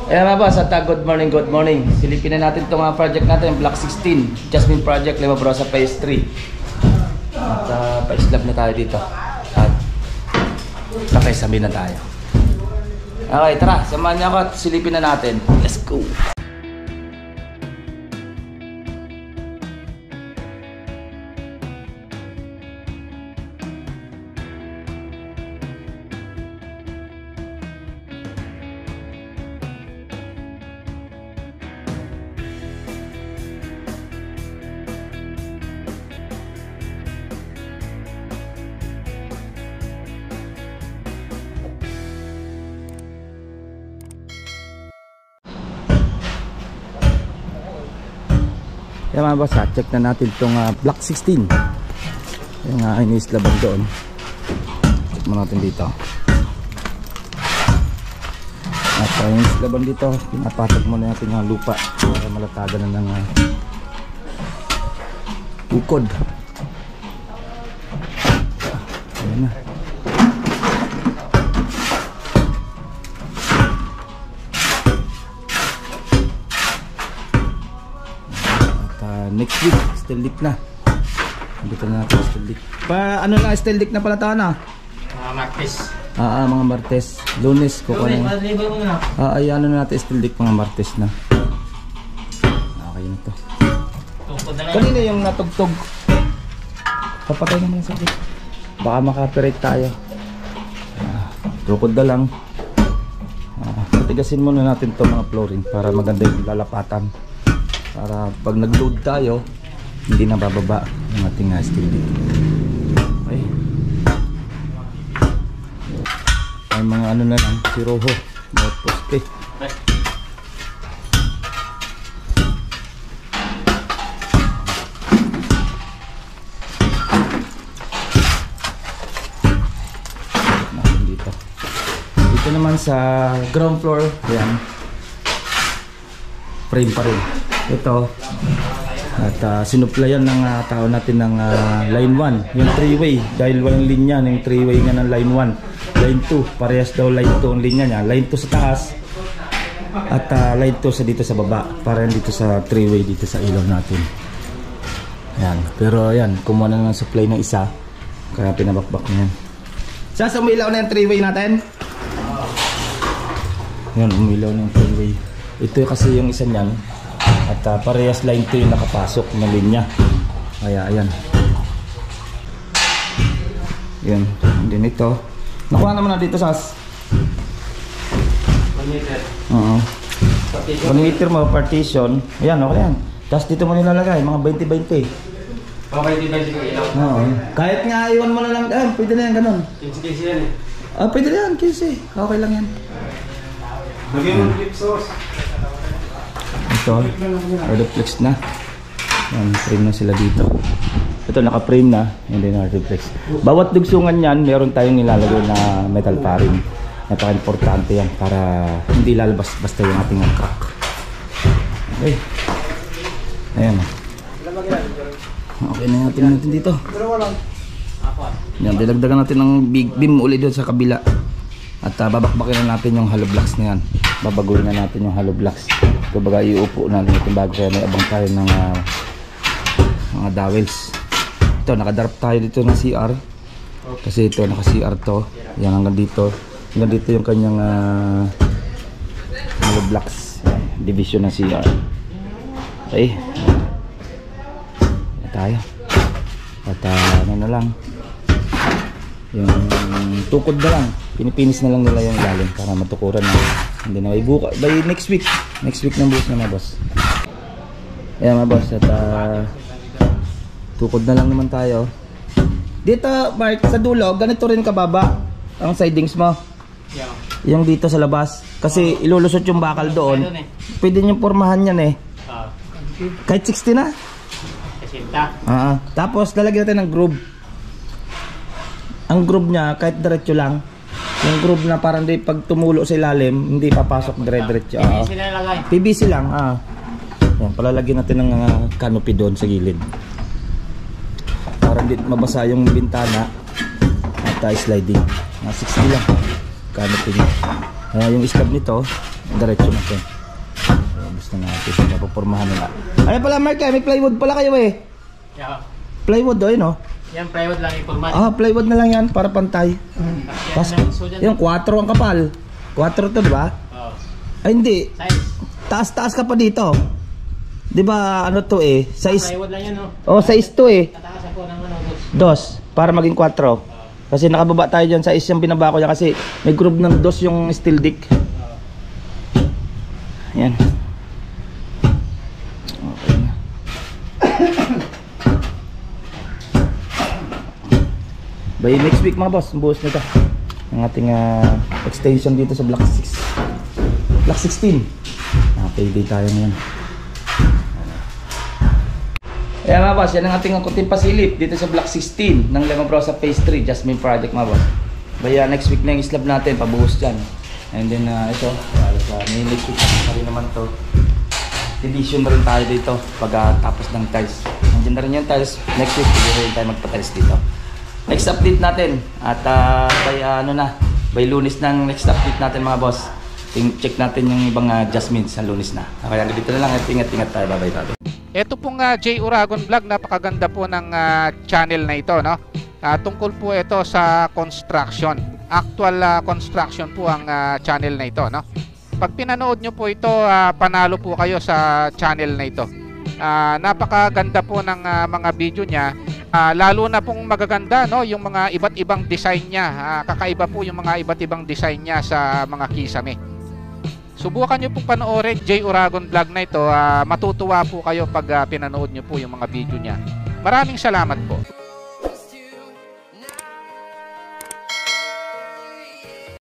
Ayan mga boss, at good morning, good morning. Silipin na natin itong project natin, Block 16 Jasmine Project, Lima Brosa Phase 3. At pa-slab na tayo dito. At kakaisabi na tayo. Okay, tara, samahan niyo ako at silipin na natin. Let's go! Yan mga boss, check na natin itong Block 16. Yung inislaban doon. Check mo natin dito. At yung inislaban dito, pinapatag muna natin yung lupa para malatagan na ng ukod. Ayan na. Next week, steel lick na. Dito na natin steel lick. Ano na steel lick na pala tayo na? Mga Martes. Mga Martes. Lunes ko Lunes, madaliba mo na. ano na natin steel lick mga Martes na. Okay na to. Kanina yung natugtog. Papatay naman sa akin. Baka maka-operate tayo. Tukod na lang. Patigasin muna natin to mga flooring para maganda yung lalapatan. Para pag nag-load tayo, hindi na bababa yung ating steel lick. Okay. Ay mga ano na lang, si Rojo, mga poste. Dito naman sa ground floor, yan. Frame pa rin. Ito at sinuplayan ng tao natin ng line 1 yung 3-way dahil walang linya ng 3-way nga ng line 1 line 2 parehas daw line 2 ang linya niya, line 2 sa taas at line 2 sa dito sa baba para dito sa 3-way dito sa ilaw natin. Yan, pero yan kumuha na ng supply ng isa kaya pinabakbak na yan. Sa umilaw na yung 3-way natin. Yan, umilaw na yung 3-way. Ito kasi yung isa niyan. At parehas line 2 yung nakapasok na linya. Kaya ayan. Yan. Din ito. Nakuha naman na dito sas. 1 meter. 1 meter mo partition. Ayan, okay yan. Tapos dito mo nilalagay mga 20-20. Okay, di ba yung ilaw? Oo. Kahit nga iwan mo na lang. Pwede na yan ganun. 15 yan Pwede na yan. Kasi okay lang yan. Lagyan mo ng clip source. Ito, reflex na. Yan, frame na sila dito. Ito, naka-frame na. Hindi na reflex. Bawat dugsungan yan, meron tayong nilalagay na metal paring. Napaka-importante yan para hindi lalabas basta yung ating crack. Okay. Ayan. Okay na natin dito. Yan, dilagdagan natin ng big beam ulit doon sa kabila. At babakbakin na natin yung hollow blocks na yan. Babaguhin na natin yung hollow blocks. Kumbaga iuupo natin ito bago kaya may abang tayo ng mga dowels. Ito, nakadarap tayo dito ng CR. Kasi ito, naka-CR to. Yan hanggang dito. Hanggang dito yung kanyang hollow blocks. Division ng CR. Okay. Yan tayo. At ano na lang. Yung tukod na lang. Pinipinis na lang nila yung ilalim para matukuran na. Hindi na may buka. By next week. Next week ng bukas na mga boss. Ayan mga boss. At tukod na lang naman tayo. Dito Mark, sa dulo, ganito rin kababa ang sidings mo. Yeah. Yung dito sa labas. Kasi ilulusot yung bakal doon. Pwede nyo pormahan yan eh. Kahit 60 na. Kasi Tapos lalagyan natin ng groove. Ang groove niya kahit diretso lang. Yung groove na parang di pag tumulo sa ilalim, hindi papasok dire-diretso. PVC na lagay. PVC lang, Yan, palalagyan natin ng canopy doon sa gilid. Para hindi mabasa yung bintana at sliding. 60 lang. Canopy niya. Yung slab nito, diretso natin. Gusto natin napupormahan nila. Ano pala Mark, may plywood pala kayo eh. Yeah. Plywood doon no? Yan, plywood lang i-format. Plywood na lang yan para pantay. Tas, yung 4 ang kapal. 4 to, di ba? Oo. Ay hindi. Size. Taas-taas ka pa dito. Di ba ano to eh? Size. Plywood lang yan, no? Size to eh. Tatakas ako ng ano, 2 para maging 4. Kasi nakababa tayo dyan. Size yung binaba ko dyan kasi may groove ng 2 yung steel dick. Yan. Okay na. By next week mga boss, buhos nito ang ating extension dito sa block 6 block 16. Payday tayo ngayon. Ayan mga boss, yan ang ating kunting pasilip dito sa block 16 ng Lemon Rosa Phase 3 Jasmine Project mga boss. By next week na yung slab natin, pabuhos dyan. And then ito, may next week na rin naman to. Edition na rin tayo dito pag tapos ng tiles. Nandiyan na rin yung tiles, next week pwede rin tayo magpa-tiles dito. Next update natin at by Lunes ng next update natin mga boss. Check natin yung ibang Jasmine sa Lunes na. Kaya dito na lang at ingat-ingat tayo. Bye-bye tayo. Ito pong J. Uragon Vlog, napakaganda po ng channel na ito, no? Tungkol po ito sa construction. Actual construction po ang channel na ito, no? Pag pinanood nyo po ito, panalo po kayo sa channel na ito. Napakaganda po ng mga video niya. Lalo na pong magaganda, no, yung mga iba't ibang design niya. Kakaiba po yung mga iba't ibang design niya sa mga kisame. Subukan nyo pong panoorin J. Uragon Vlog na ito. Matutuwa po kayo pag pinanood nyo po yung mga video niya. Maraming salamat po.